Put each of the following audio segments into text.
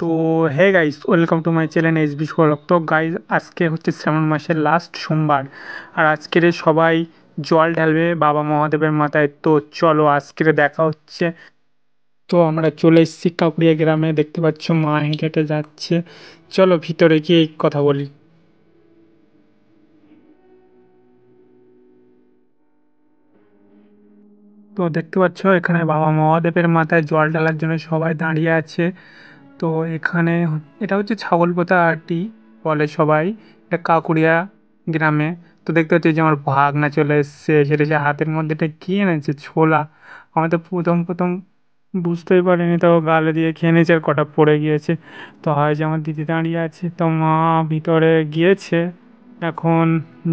তো hey guys, welcome to my channel SB Sourav. তো guys, আজকে হচ্ছে শ্রাবণ মাসের লাস্ট সোমবার, আর আজকের সবাই জল ঢালবে বাবা মহাদেবের মাথায়। তো চলো আজকের দেখা হচ্ছে। তো আমরা চলে এসেছি কাকুরিয়া গ্রামে, দেখতে পাচ্ছ মা হেঁটে হেঁটে যাচ্ছে। চলো ভিতরে গিয়ে কথা বলি। তো দেখতে পাচ্ছ এখানে বাবা মহাদেবের মাথায় জল ঢালার জন্য সবাই দাঁড়িয়ে আছে। তো এখানে এটা হচ্ছে ছাগলপোতা আরটি বলে সবাই, এটা কাকুরিয়া গ্রামে। তো দেখতে পাচ্ছি যে আমার ভাগনা চলে এসছে, সেটা সে হাতের মধ্যে এটা কি এনেছে, ছোলা। আমি তো প্রথম প্রথম বুঝতেই পারিনি, তো গালে দিয়ে খেয়ে নিয়েছে আর কটা পড়ে গিয়েছে। তো হয় যে আমার দিদি দাঁড়িয়ে আছে, তো মা ভিতরে গিয়েছে, এখন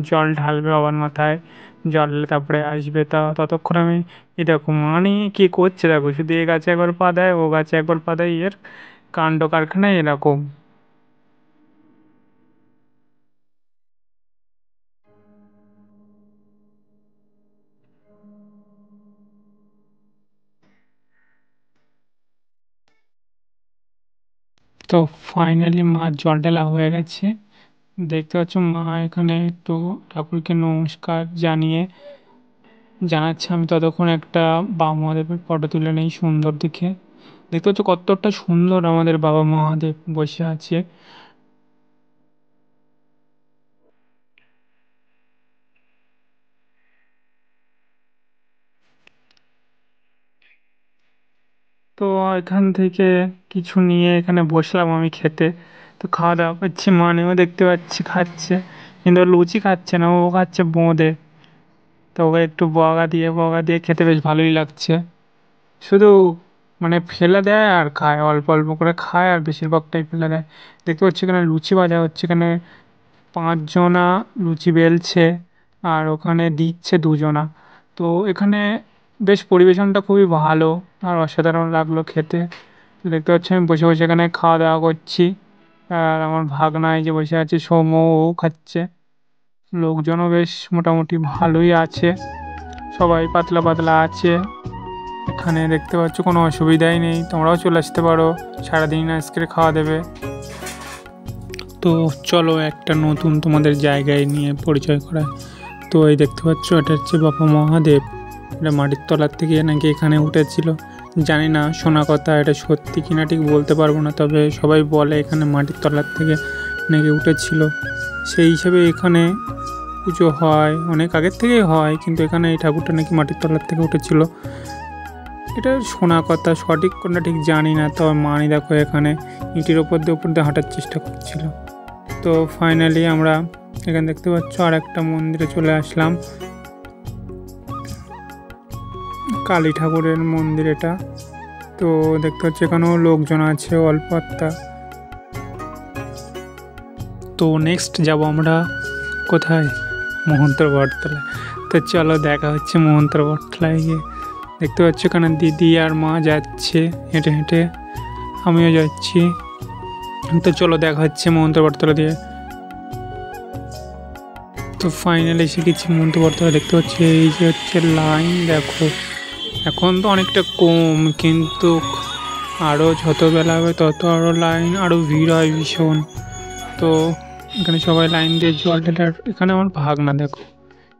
জল ঢালবে বাবার মাথায়। জল ঢেলে তারপরে আসবে। তা ততক্ষণ আমি এই দেখো মানে কি করছে দেখো, শুধু এ গাছে একবার পা দেয়, ও গাছে একবার পা দেয়, এর কাণ্ড কারখানা এরকম। তো ফাইনালি মা জল ঢালা হয়ে গেছে। দেখতে পাচ্ছ মা এখানে একটু ঠাকুরকে নমস্কার জানাচ্ছে। আমি ততক্ষণ একটা বাবা মহাদেবের ফটো তুলে নেই সুন্দর দেখে। দেখতে পাচ্ছ কতটা সুন্দর আমাদের বাবা মহাদেব বসে আছে। তো এখান থেকে কিছু নিয়ে এখানে বসলাম আমি খেতে। তো খাওয়া দাওয়া করছি, মানেও দেখতে পাচ্ছি খাচ্ছে, কিন্তু ও লুচি খাচ্ছে না, ও খাচ্ছে বোঁদে। তো ওকে একটু বগা দিয়ে খেতে বেশ ভালোই লাগছে। শুধু মানে ফেলে দেয় আর খায়, অল্প অল্প করে খায় আর বেশিরভাগটাই ফেলে দেয়। দেখতে পাচ্ছি এখানে লুচি ভাজা হচ্ছে, এখানে 5 জনা লুচি বেলছে, আর ওখানে দিচ্ছে 2 জনা। তো এখানে বেশ পরিবেশনটা খুবই ভালো, আর অসাধারণ লাগলো খেতে। তো দেখতে পাচ্ছি আমি বসে বসে এখানে খাওয়া দাওয়া করছি, আর আমার ভাগনা এই যে বসে আছে সৌম্য, ও খাচ্ছে। লোকজনও বেশ মোটামুটি ভালোই আছে, সবাই পাতলা পাতলা আছে। এখানে দেখতে পাচ্ছ কোনো অসুবিধাই নেই, তোমরাও চলে আসতে পারো, সারাদিন আজকের খাওয়া দেবে। তো চলো একটা নতুন তোমাদের জায়গায় নিয়ে পরিচয় করায়। তো এই দেখতে পাচ্ছ এটা হচ্ছে বাবা মহাদেব। এটা মাটির তলার থেকে নাকি এখানে উঠেছিল, জানি না শোনা কথা, এটা সত্যি কিনা ঠিক বলতে পারবো না, তবে সবাই বলে এখানে মাটির তলার থেকে নাকি উঠেছিল। সেই হিসেবে এখানে পুজো হয়, অনেক আগের থেকেই হয়, কিন্তু এখানে এই ঠাকুরটা নাকি মাটির তলার থেকে উঠেছিল, এটা শোনা কথা, সঠিক কোনটা ঠিক জানি না। তবে মানি দেখো এখানে ইটের ওপর দিয়ে হাঁটার চেষ্টা করছিল। তো ফাইনালি আমরা এখানে দেখতে পাচ্ছ আর একটা মন্দিরে চলে আসলাম, কালী ঠাকুরের মন্দির এটা। তো দেখতে পাচ্ছি এখানেও লোকজন আছে অল্প আত্মা। তো নেক্সট যাব আমরা কোথায়, মহন্তর বটতলায়। তো চলো দেখা হচ্ছে মহন্তর বটতলায় গিয়ে। দেখতে পাচ্ছ এখানে দিদি আর মা যাচ্ছে হেঁটে হেঁটে, আমিও যাচ্ছি। তো চলো দেখা হচ্ছে মহন্তর বটতলা দিয়ে। তো ফাইনালি এসে গেছি মহন্তর বটতলা। দেখতে পাচ্ছি এই যে হচ্ছে লাইন, দেখো এখন তো অনেকটা কম, কিন্তু আরও যত বেলা হবে তত আরও লাইন, আরও ভিড় হয় ভীষণ। তো এখানে সবাই লাইন দিয়ে জল ঢালার, এখানে আমার ভাগনা দেখো,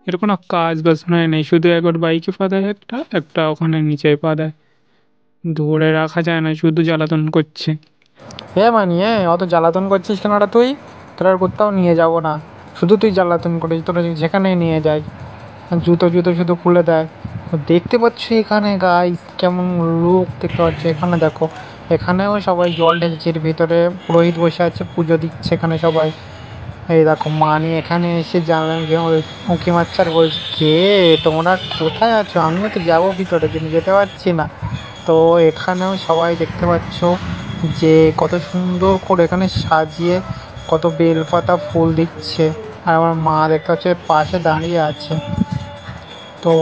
এর কোনো কাজ বাজনায় নেই, শুধু একবার বাইকে পা দেয়, একটা একটা ওখানে নিচে পা দেয়, ধরে রাখা যায় না, শুধু জ্বালাতন করছে। মানি অত জ্বালাতন করছিস কেন রে তুই? তোর আর কোথাও নিয়ে যাব না, শুধু তুই জ্বালাতন করিস, তোরা যেখানে নিয়ে যাই জুতো জুতো শুধু খুলে দেয়। তো দেখতে পাচ্ছি এখানে গাইস কেমন লোক দেখতে পাচ্ছি, এখানে দেখো এখানেও সবাই জল ঢেলছে, এর ভিতরে পুরোহিত বসে আছে পুজো দিচ্ছে এখানে সবাই। এই দেখো মানি এখানে এসে জানলাম যে উঁকি মারছে আর বলছে, কে তোমরা কোথায় আছো? আমিও তো যাবো ভিতরে কিন্তু যেতে পারছি না। তো এখানেও সবাই দেখতে পাচ্ছ যে কত সুন্দর করে এখানে সাজিয়ে কত বেলপাতা ফুল দিচ্ছে, আর আমার মা দেখতে পাচ্ছে পাশে দাঁড়িয়ে আছে। তো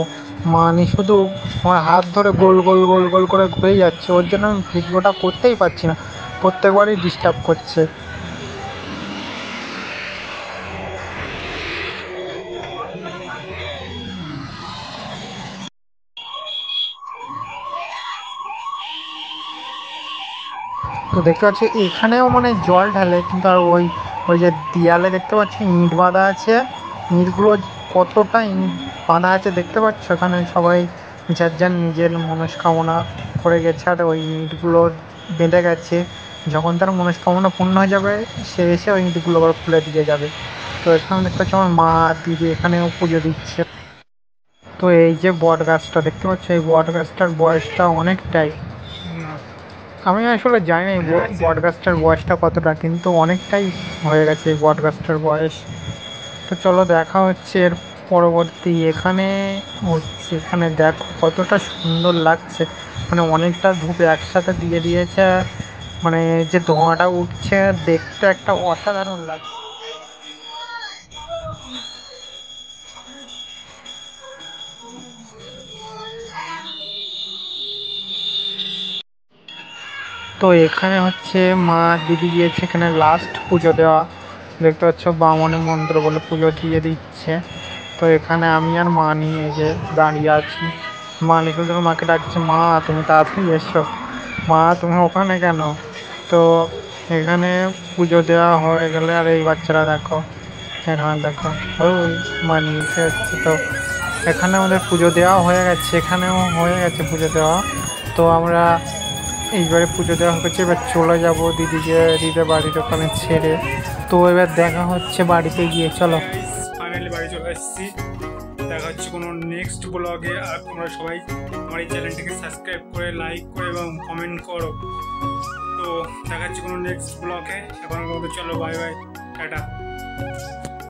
মানে শুধু আমার হাত ধরে গোল গোল গোল গোল করে ঘুরেই যাচ্ছে, ওর জন্য আমি ভিডিওটা করতেই পারছি না, প্রত্যেকবারই ডিস্টার্ব করছে। তো দেখতে পাচ্ছি এখানেও মানে জল ঢালে, কিন্তু আর ওই ওই যে দেয়ালে দেখতে পাচ্ছি ইট বাঁধা আছে, ইটগুলো কতটা ইট বাঁধা আছে দেখতে পাচ্ছ, এখানে সবাই যার যার নিজের মনস্কামনা করে গেছে, আর ওই ইটগুলো বেঁধে গেছে, যখন তার মনস্কামনা পূর্ণ হয়ে যাবে সে এসে ওই ইটগুলো আবার খুলে দিয়ে যাবে। তো এখানে দেখতে পাচ্ছি আমার মা দিদি এখানেও পুজো দিচ্ছে। তো এই যে বট গাছটা দেখতে পাচ্ছ, এই বট গাছটার বয়সটা অনেকটাই, আমি আসলে জানি না এই বট গাছটার বয়সটা কতটা, কিন্তু অনেকটাই হয়ে গেছে এই বট গাছটার বয়স। তো চলো দেখা হচ্ছে এর পরবর্তী। এখানে হচ্ছে এখানে দেখো কতটা সুন্দর লাগছে, মানে অনেকটা ধূপ একসাথে দিয়ে দিয়েছে, মানে যে ধোঁয়াটা উঠছে দেখতে একটা অসাধারণ লাগছে। তো এখানে হচ্ছে মা দিদি গিয়েছে এখানে লাস্ট পুজো দেওয়া, দেখতে পাচ্ছ বামনের মন্ত্র বলে পুজো দিয়ে দিচ্ছে। তো এখানে আমি আর মা নিয়ে যে দাঁড়িয়ে আছি, মা লিখে মাকে ডাকছে, মা তুমি তাড়াতাড়ি এসো, মা তুমি ওখানে কেন। তো এখানে পুজো দেওয়া হয়ে গেলে আর এই বাচ্চারা দেখো, এখানে দেখো ওই মা নিয়ে যাচ্ছে। তো এখানে আমাদের পুজো দেওয়া হয়ে গেছে, এখানেও হয়ে গেছে পুজো দেওয়া। তো আমরা এইবারে পুজো দেওয়া হচ্ছে, এবার চলে যাব দিদির বাড়ির ওখানে ছেড়ে। তো এবার দেখা হচ্ছে বাড়িতে গিয়ে, চলো। ফাইনালি বাড়ি চলে এসেছি, দেখা হচ্ছে কোনো নেক্সট ব্লগে। আর তোমরা সবাই আমার এই চ্যানেলটিকে সাবস্ক্রাইব করে লাইক করে এবং কমেন্ট করো। তো দেখা হচ্ছে কোনো নেক্সট ব্লগে, এখন চলো বাই বাই, টাটা।